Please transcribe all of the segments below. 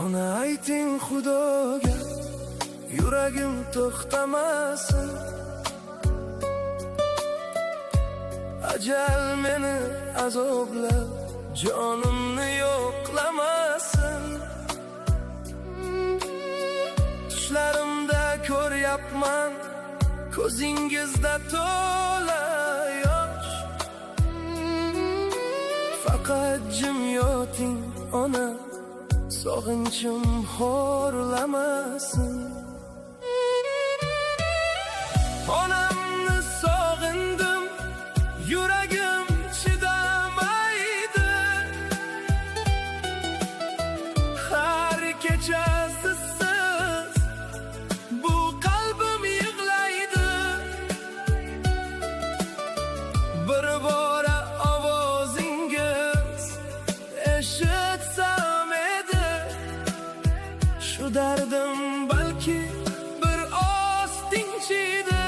Ona ayting Xudoga, yuragim to'xtamasin. Ajal meni azoblab, jonimni yo'qlamasin. Tushlarimda ko'ryapman, ko'zingizda to'la yosh. Faqat jim yoting ona, sog'inchim xo'rlamasin. Onamni sog'indim, yuragim chidamaydi. Har kecha sizsiz bu qalbim yig'laydi. Bir bora ovozingiz eshitsam edi, shu dardim balki bir oz tinchiydi.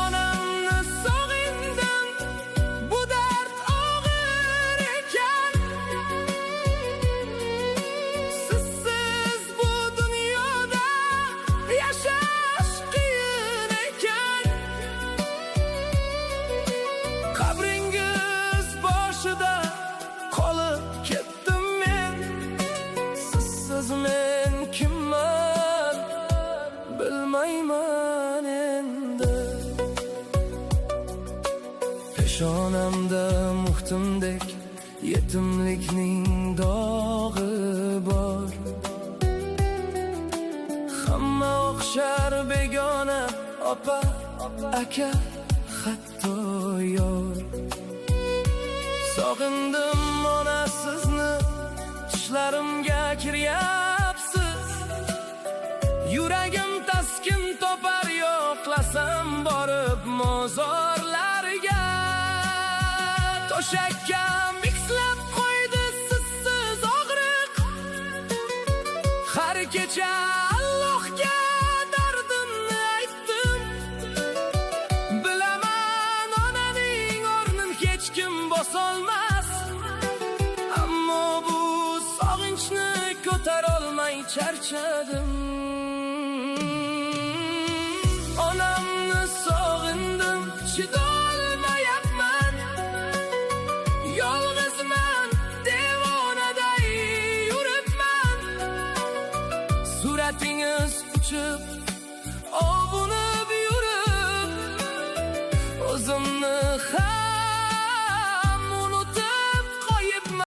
Onamni sog'indim, bu dard og'ir ekan. Sizsiz bu dunyoda yashash qiyin ekan. Qabringiz boshida qolib ketdim men. Sizsiz men kimman bilmayman endi. Peshonamda muhtimdek yetimlikning dog'i bor. Hamma o'xshar begona, opa, aka, hatto yor. Sog'indim ona sizni, tushlarimga kiryapsiz. Yuragim taskin topar, yo'qlasam borib mozorlarga. To'shakka mixlab qo'ydi sizsiz og'riq. Har kecha Allohga dardimni aytdim. Bilaman onaning o'rnin hech kim bosolmas, ammo bu sog'inchni ko'tarolmay charchadim. Onamni sog'indim, chidolmayapman. Yolg'izman, devonaday yuribman. Suratingiz uchib, ovun